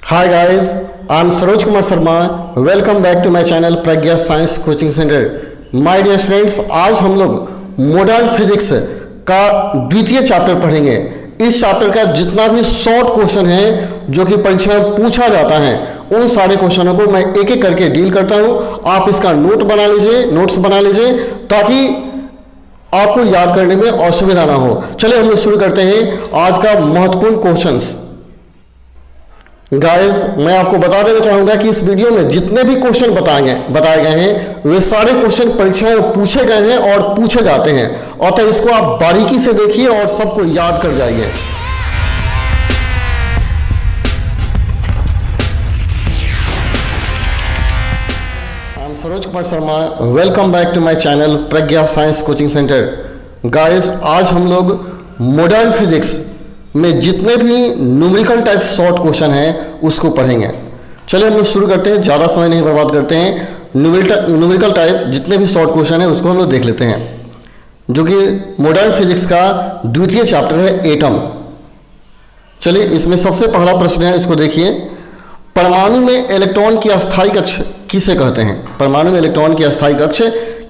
Hi guys, I'm Saroj Kumar Sharma. Welcome back to my channel Pragya science coaching centre. My dear friends, आज हम लोग modern physics का द्वितीय chapter पढ़ेंगे. इस चैप्टर का जितना भी शॉर्ट क्वेश्चन है जो कि परीक्षा में पूछा जाता है उन सारे क्वेश्चनों को मैं एक एक करके डील करता हूं. आप इसका नोट्स बना लीजिए ताकि आपको याद करने में असुविधा ना हो. चलिए हम लोग शुरू करते हैं आज का महत्वपूर्ण क्वेश्चंस. गाइस, मैं आपको बता देना चाहूंगा कि इस वीडियो में जितने भी क्वेश्चन बताए गए हैं वे सारे क्वेश्चन परीक्षा में पूछे गए हैं और पूछे जाते हैं. अतः इसको आप बारीकी से देखिए और सबको याद कर जाइए. I am Saroj Kumar Sharma. Welcome back to my channel Pragya science coaching centre. Guys, आज हम लोग मॉडर्न फिजिक्स में जितने भी न्यूमेरिकल टाइप शॉर्ट क्वेश्चन हैं उसको पढ़ेंगे. चलिए हम लोग शुरू करते हैं, ज़्यादा समय नहीं बर्बाद करते हैं. न्यूमेरिकल टाइप जितने भी शॉर्ट क्वेश्चन हैं उसको हम लोग देख लेते हैं, जो कि मॉडर्न फिजिक्स का द्वितीय चैप्टर है, एटम. चलिए इसमें सबसे पहला प्रश्न है, इसको देखिए. परमाणु में इलेक्ट्रॉन की अस्थायी कक्ष किसे कहते हैं? परमाणु में इलेक्ट्रॉन की अस्थायी कक्ष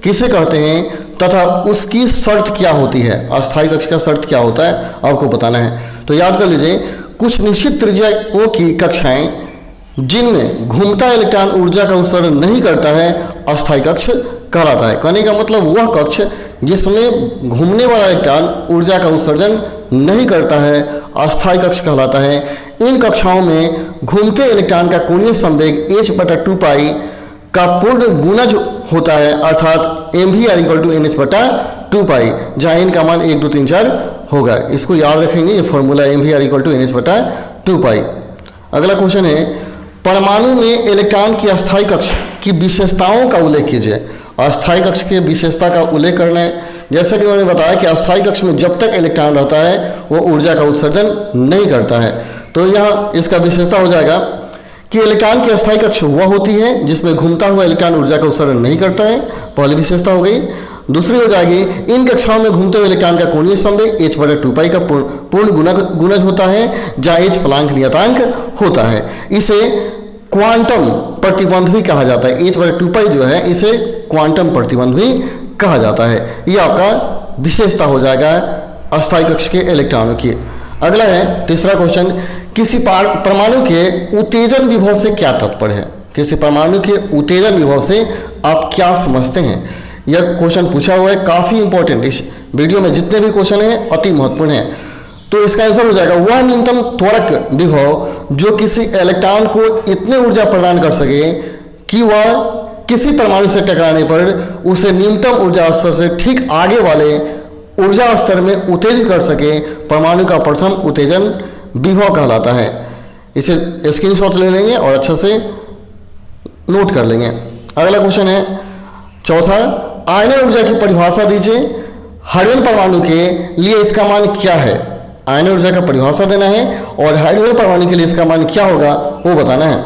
किसे कहते हैं तथा उसकी शर्त क्या होती है? अस्थायी कक्ष का शर्त क्या होता है आपको बताना है. तो याद कर लीजिए, कुछ निश्चित त्रिज्याओं की कक्षाएं जिनमें घूमता इलेक्ट्रॉन ऊर्जा का उत्सर्जन नहीं करता है अस्थायी कक्ष कहलाता है. कहने का मतलब वह कक्ष जिसमें घूमने वाला इलेक्ट्रॉन ऊर्जा का उत्सर्जन नहीं करता है अस्थायी कक्ष कहलाता है. इन कक्षाओं में घूमते इलेक्ट्रॉन का कोणीय संवेग h/2π का पूर्ण गुणज होता है, अर्थात mvr=nh/2π, जहाँ n का मान 1 2 3 4 होगा. इसको याद रखेंगे, ये फॉर्मूला mvr=nh/2π. अगला क्वेश्चन है, परमाणु में इलेक्ट्रॉन की अस्थायी कक्ष की विशेषताओं का उल्लेख कीजिए. अस्थायी कक्ष की विशेषता का उल्लेख करना है. जैसा कि मैंने बताया कि अस्थायी कक्ष में जब तक इलेक्ट्रॉन रहता है वो ऊर्जा का उत्सर्जन नहीं करता है. तो यहाँ इसका विशेषता हो जाएगा कि इलेक्ट्रॉन की अस्थायी कक्ष वह होती है जिसमें घूमता हुआ इलेक्ट्रॉन ऊर्जा का उत्सर्जन नहीं करता है. पहली विशेषता हो गई. दूसरी हो जाएगी, इन कक्षाओं में घूमते हुए इलेक्ट्रॉन का कोणीय संवेग h/2π का पूर्ण गुणज होता है, जहाँ h प्लांक नियतांक होता है. इसे क्वांटम प्रतिबंध भी कहा जाता है. h/2π जो है इसे क्वांटम प्रतिबंध भी कहा जाता है. यह आपका विशेषता हो जाएगा अस्थायी कक्ष के इलेक्ट्रॉनों की. अगला है तीसरा क्वेश्चन, किसी परमाणु के उत्तेजन विभव से क्या तात्पर्य है? किसी परमाणु के उत्तेजन विभव से आप क्या समझते हैं? यह क्वेश्चन पूछा हुआ है, काफी इंपॉर्टेंट. इस वीडियो में जितने भी क्वेश्चन हैं अति महत्वपूर्ण है. तो इसका आंसर हो जाएगा वह न्यूनतम त्वरक विभव जो किसी इलेक्ट्रॉन को इतनी ऊर्जा प्रदान कर सके कि वह किसी परमाणु से टकराने पर उसे न्यूनतम ऊर्जा स्तर से ठीक आगे वाले ऊर्जा स्तर में उत्तेजित कर सके, परमाणु का प्रथम उत्तेजन विभव कहलाता है. इसे स्क्रीनशॉट ले लेंगे और अच्छा से नोट कर लेंगे. अगला क्वेश्चन है चौथा, आयनन ऊर्जा की परिभाषा दीजिए. हाइड्रोजन परमाणु के लिए इसका मान क्या है? आयनन ऊर्जा का परिभाषा देना है और हाइड्रोजन परमाणु के लिए इसका मान क्या होगा वो बताना है.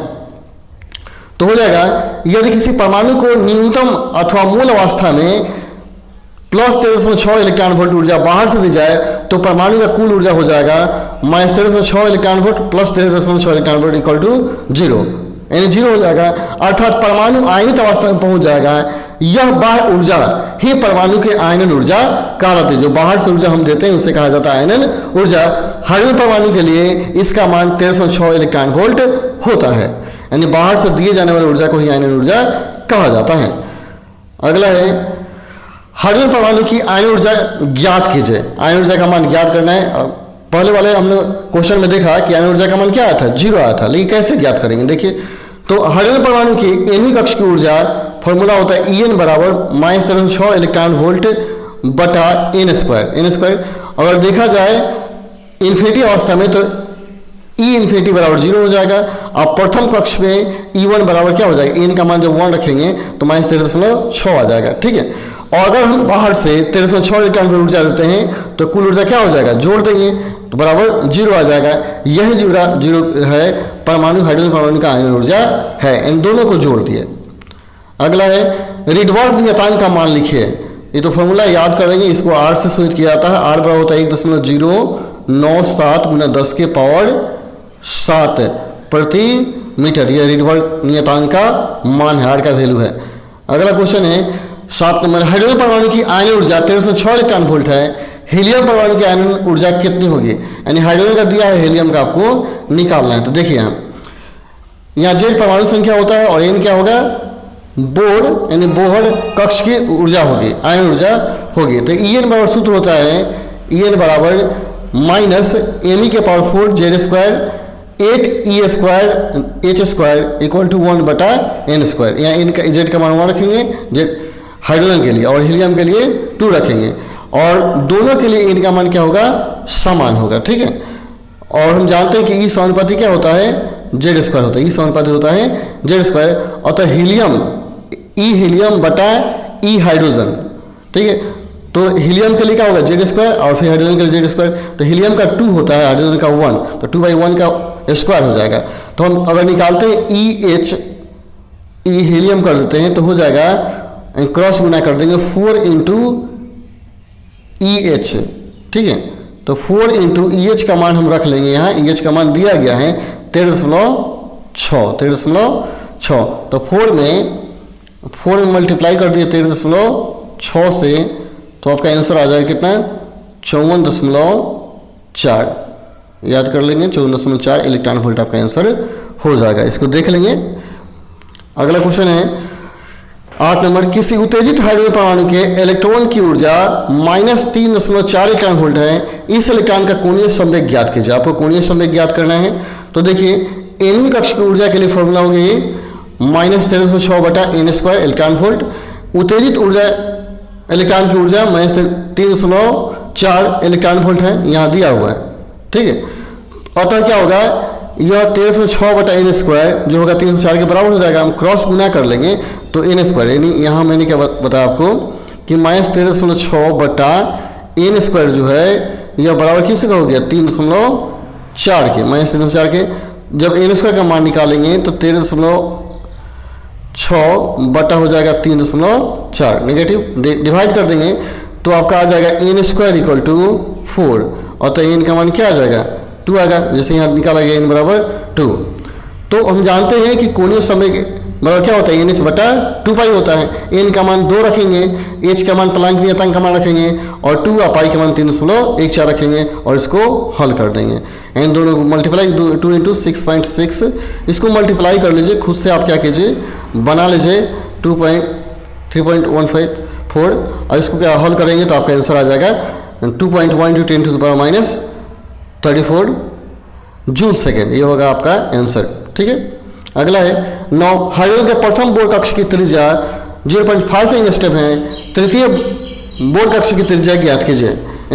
तो हो जाएगा, यदि किसी परमाणु को न्यूनतम अथवा मूल अवस्था में +13.6 इलेक्ट्रॉन वोल्ट ऊर्जा बाहर से दी जाए तो परमाणु का कुल ऊर्जा हो जाएगा -13.6 इलेक्ट्रॉन वोल्ट + 13.6 इलेक्ट्रॉन वोल्ट = 0, यानी 0 हो जाएगा. अर्थात परमाणु आयनित अवस्था में पहुंच जाएगा. यह बाह्य ऊर्जा ही परमाणु के आयनन ऊर्जा कहलाती है. जो बाहर से ऊर्जा हम देते हैं उसे कहा जाता है आयनन ऊर्जा. हाइड्रोजन परमाणु के लिए इसका मान 13.6 इलेक्ट्रॉन वोल्ट होता है, यानी बाहर से दिए जाने वाली ऊर्जा को ही आयनन ऊर्जा कहा जाता है. अगला है, हाइड्रोजन परमाणु की आयन ऊर्जा ज्ञात कीजिए. आयन ऊर्जा का मान ज्ञात करना है. पहले वाले हमने क्वेश्चन में देखा कि आयन ऊर्जा का मान क्या आया था, 0 आया था, लेकिन कैसे ज्ञात करेंगे देखिए. तो हाइड्रोजन परमाणु की nवीं कक्ष की ऊर्जा फॉर्मूला होता है En = -13.6 इलेक्ट्रॉन वोल्ट बटा n². अगर देखा जाए इन्फिनिटी अवस्था में तो E∞ बराबर 0 हो जाएगा. अब प्रथम कक्ष में E1 बराबर क्या हो जाएगा, n का मान जब 1 रखेंगे तो -13.6 आ जाएगा. ठीक है. और अगर हम बाहर से 13.6 इलेक्ट्रॉन वोल्ट ऊर्जा देते हैं तो कुल ऊर्जा क्या हो जाएगा, जोड़ देंगे तो बराबर 0 आ जाएगा. यही जीरो है परमाणु हाइड्रोजन परमाणु का आयनन ऊर्जा है. इन दोनों को जोड़ दिए. अगला है, रिडवर्ड नियतांक का मान लिखिए. ये तो फॉर्मूला याद करेंगे, इसको R से सूचित किया जाता है. R बराबर होता है 1.097 × 10⁻⁷ प्रति मीटर, यह रिडबर्ग नियतांक का मान है, आर का वैल्यू है। अगला क्वेश्चन है 7 नंबर, हाइड्रोजन परमाणु की आयनिक ऊर्जा 1306 इलेक्ट्रॉन वोल्ट है, हीलियम परमाणु की आयनिक ऊर्जा कितनी होगी? यानी हाइड्रोजन का दिया है, हीलियम का आपको निकालना है। तो देखिए यहाँ जेड परमाणु संख्या होता है और एन क्या होगा? बोर यानी बोहर कक्ष की ऊर्जा होगी, आयन ऊर्जा होगी। तो ई एन बराबर सूत्र होता है ई एन बराबर माइनस एम ई के power 4 Z square 8 E square H square equal to 1 बटा एन स्क्वायर। यहाँ एन का जेड का मान 1 रखेंगे जेड हाइड्रोजन के लिए, और हीलियम के लिए 2 रखेंगे, और दोनों के लिए एन का मान क्या होगा? समान होगा, ठीक है। और हम जानते हैं कि ई समानुपाती क्या होता है? जेड स्क्वायर होता है, ई समानुपाती होता है जेड स्क्वायर, और तो हीलियम ई हीलियम बटा ई हाइड्रोजन, ठीक है। तो हीलियम के लिए क्या होगा? जेड स्क्वायर, और फिर हाइड्रोजन के लिए जेड स्क्वायर। तो हीलियम का 2 होता है, हाइड्रोजन का 1, तो 2/1 का स्क्वायर हो जाएगा। तो हम अगर निकालते हैं ई एच ई हीलियम कर देते हैं तो हो जाएगा, क्रॉस गुना कर देंगे 4 इंटू ई एच, ठीक है। तो 4 इंटू ई एच का मान हम रख लेंगे, यहाँ ई एच का मान दिया गया है 13.6। तो 4 में मल्टीप्लाई कर दिए 13.6 से, तो आपका आंसर आ जाएगा कितना? 54.4। याद कर लेंगे 54.4 इलेक्ट्रॉन वोल्ट आपका आंसर हो जाएगा। इसको देख लेंगे। अगला क्वेश्चन है 8 नंबर, किसी उत्तेजित हाइड्रोजन परमाणु के इलेक्ट्रॉन की ऊर्जा -3.4 इलेक्ट्रॉन वोल्ट है, इस इलेक्ट्रॉन का कोणीय संवेग ज्ञात कीजिए। आपको कोणीय संवेग ज्ञात करना है। तो देखिए एनवी कक्ष की ऊर्जा के लिए फॉर्मूला होगी -13.6 बटा एन स्क्वायर इलेक्ट्रॉन वोल्ट। उत्तेजित ऊर्जा इलेक्ट्रॉन की ऊर्जा -3.4 इलेक्ट्रॉन वोल्ट है, यहाँ दिया हुआ है, ठीक है। अतः क्या होगा? यह 13.6 बटा एन स्क्वायर जो होगा 304 के बराबर हो जाएगा। हम क्रॉस गुना कर लेंगे तो एन स्क्वायर, यानी यहाँ मैंने क्या बताया आपको कि -13.6 बटा एन स्क्वायर जो है यह बराबर किससे का हो गया? 3.4 के, -3.4 के। जब एन स्क्वायर का मान निकालेंगे तो 13.6 बटा हो जाएगा 3.4, नेगेटिव डिवाइड कर देंगे तो आपका आ जाएगा एन स्क्वायर इक्वल टू 4, और तो एन का मान क्या आ जाएगा? 2 आएगा, जैसे यहाँ निकाला गया एन बराबर 2। तो हम जानते हैं कि कोणीय संवेग बराबर क्या होता है? एन एच बटा 2 पाई होता है। एन का मान 2 रखेंगे, एच का मान प्लांक नियतांक का मान रखेंगे, और 2 और पाई का मान 3.14 रखेंगे, और इसको हल कर देंगे। इन दोनों को मल्टीप्लाई 2 इंटू 6.6, इसको मल्टीप्लाई कर लीजिए खुद से। आप क्या कीजिए, बना लीजिए 3.154, और इसको क्या हल करेंगे तो आपका आंसर आ जाएगा 2.1 × 10⁻34 जूल सेकेंड। ये होगा आपका आंसर, ठीक है। अगला है 9, हाइड्रोजन के प्रथम बोर कक्ष की त्रिज्या 0.5 एंगस्ट्रॉम है, तृतीय बोर कक्ष की त्रिज्या ज्ञात कीजिए।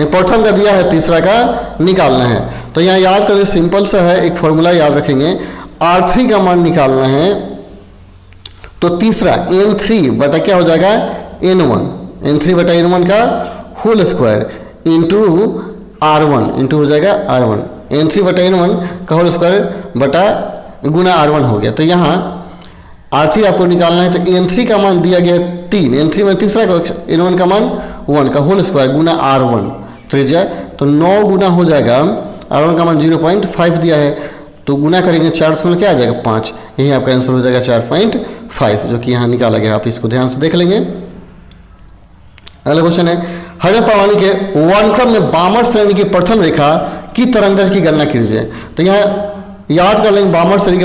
प्रथम का दिया है, तीसरा का निकालना है। तो यहाँ याद करें, सिंपल सा है, एक फॉर्मूला याद रखेंगे। R3 का मान निकालना है तो तीसरा N3 बटा क्या हो जाएगा? N1, N3 बटा N1 का whole square into R1 into हो जाएगा R1, N3 बटा N1 का होल स्क्वायर बटा गुना R1 हो गया। तो यहाँ R3 आपको निकालना है, तो N3 का मान दिया गया 3, N3 में तीसरा का N1 का मान 1 का होल स्क्वायर गुना R1 त्रिज्या, तो 9 गुना हो जाएगा। R1 का मान 0.5 दिया है, तो गुना करेंगे 4 से क्या आ जाएगा? 5। यही आपका आंसर हो जाएगा 4.5, जो कि यहाँ निकाला गया। आप इसको ध्यान से देख लेंगे। अगला क्वेश्चन है, हाइड्रोजन परमाणु के वर्णक्रम में बामर श्रेणी की प्रथम रेखा की तरंगदैर्घ्य की गणना कीजिए। तो यहाँ याद कर लेंगे, बामर श्रेणी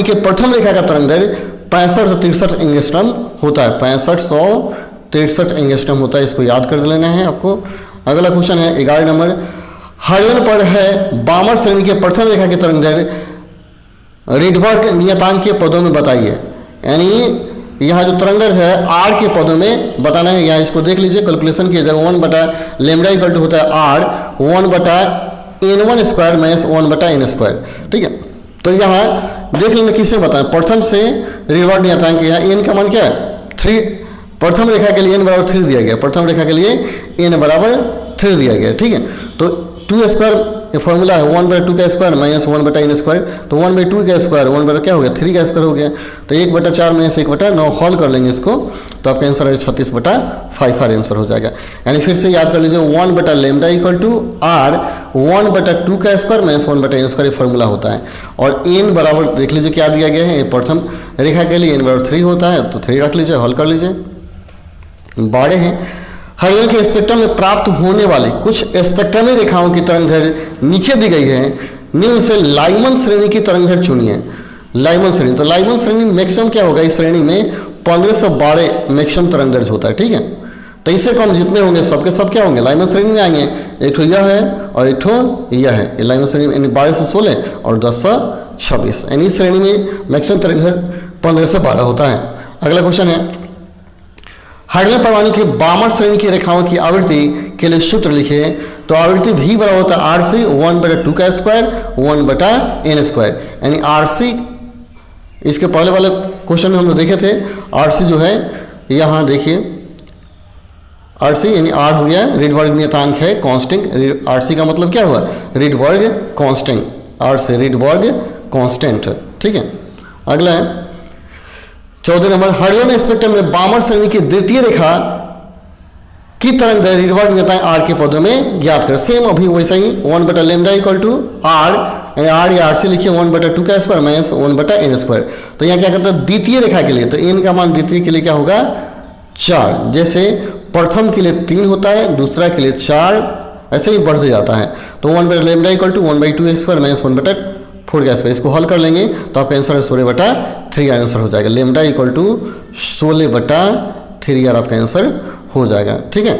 के प्रथम रेखा का तरंगदैर्घ्य 65 से 63 एंगस्ट्रॉम होता है, 6563 एंगस्ट्रॉम होता है। इसको याद कर लेना है आपको। अगला क्वेश्चन है 11 नंबर, हाइड्रोजन पर है बामर श्रेणी के प्रथम रेखा के तरंगदैर्घ्य रिडबर्ग नियतांक के पदों में बताइए। यानी यहाँ जो तरंगदैर्घ्य है आर के पदों में बताना है। यहाँ इसको देख लीजिए, कैलकुलेशन किया जाएगा 1 बटा लेमडा इक्वल टू होता है आर 1 बटा N1 स्क्वायर माइनस 1 बटा N स्क्वायर, ठीक है। तो यहाँ देख लेंगे किससे बताएं, प्रथम से रिडबर्ग नियतांक। यहाँ एन का मान क्या है? 3। प्रथम रेखा के लिए n बराबर 3 दिया गया, प्रथम रेखा के लिए n बराबर 3 दिया गया, ठीक है। तो 2 स्क्वायर ये फॉर्मूला है 1/2 का स्क्वायर माइनस 1/n स्क्वायर, तो 1/2 का स्क्वायर 1 क्या हो गया 3 का स्क्वायर हो गया, तो 1/4 माइनस 1/9 हॉल कर लेंगे इसको, तो आपका आंसर है 36/5 आंसर हो जाएगा। यानी फिर से याद कर लीजिए 1/λ इक्वल टू r 1/2 का square minus 1/n square formula होता है। और n बराबर देख लीजिए क्या दिया गया है, प्रथम रेखा के लिए n बराबर 3 होता है, तो 3 रख लीजिए, हल कर लीजिए। बाड़े हैं हरिजन के स्पेक्ट्रम में प्राप्त होने वाली कुछ स्पेक्ट्रमी रेखाओं की तरंगदैर्घ्य नीचे दी गई है, निम्न से लाइमन श्रेणी की तरंगदैर्घ्य चुनिए। लाइमन श्रेणी, तो लाइमन श्रेणी मैक्सिमम क्या होगा, इस श्रेणी में 15 से 12 मैक्सिमम तरंगदैर्घ्य होता है, ठीक है। तो इससे कम जितने होंगे सबके सब क्या होंगे, लाइमन श्रेणी में आएंगे। एक ठो यह है और एक ठो यह है, ये लाइमन श्रेणी में 12 से 16 और 10 से 26, यानी इस श्रेणी में मैक्सिमम तरंगदैर्घ्य 15 से 12 होता है। अगला क्वेश्चन है हाइड्रोजन परमाणु की बामर श्रेणी की रेखाओं की आवृत्ति के लिए सूत्र लिखिए। तो आवृत्ति v बराबर होता है RC 1/2 का स्क्वायर 1/n स्क्वायर, यानी RC इसके पहले वाले क्वेश्चन में हम लोग देखे थे, RC जो है यहाँ देखिए RC यानी R हो गया रीडवर्ग नियतांक है कांस्टेंट, RC का मतलब क्या हुआ रीडवर्ग कांस्टेंट, R से रीडवर्ग कांस्टेंट, ठीक है। अगला है 14 नंबर हाइड्रोजन स्पेक्ट्रम में बामर श्रेणी की द्वितीय रेखा की तरंगदैर्घ्य रीडवर्ग नियतांक r के पदों में ज्ञात कर। सेम अभी वैसा ही 1/λ इक्वल टू r, r या RC लिखिए 1/2 का स्क्वायर माइनस 1/n स्क्वायर। तो यहाँ क्या करता है द्वितीय रेखा के लिए, तो n का मान द्वितीय के लिए क्या होगा 4, जैसे प्रथम के लिए 3 होता है, दूसरा के लिए 4, ऐसे ही बढ़ते जाता है। तो 1/λ इक्वल टू 1/2 स्क्वायर माइनस 1/4 का स्क्वायर, इसको हल कर लेंगे तो आपका आंसर है 16/3 आंसर हो जाएगा। लेमडा इक्वल टू 16/3 आपका आंसर हो जाएगा, ठीक है।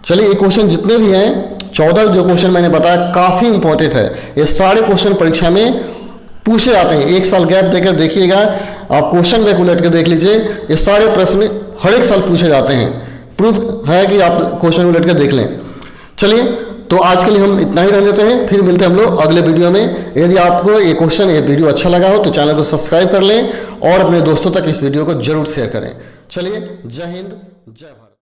चलिए ये क्वेश्चन जितने भी हैं 14 जो क्वेश्चन मैंने बताया काफ़ी इंपॉर्टेंट है, ये सारे क्वेश्चन परीक्षा में पूछे जाते हैं। एक साल गैप देकर देखिएगा, आप क्वेश्चन बैक उलट के देख लीजिए, ये सारे प्रश्न हर एक साल पूछे जाते हैं, प्रूफ है कि आप क्वेश्चन उलट के देख लें। चलिए तो आज के लिए हम इतना ही रह लेते हैं, फिर मिलते हैं हम लोग अगले वीडियो में। यदि आपको ये क्वेश्चन ये वीडियो अच्छा लगा हो तो चैनल को सब्सक्राइब कर लें और अपने दोस्तों तक इस वीडियो को जरूर शेयर करें। चलिए जय हिंद जय भारत।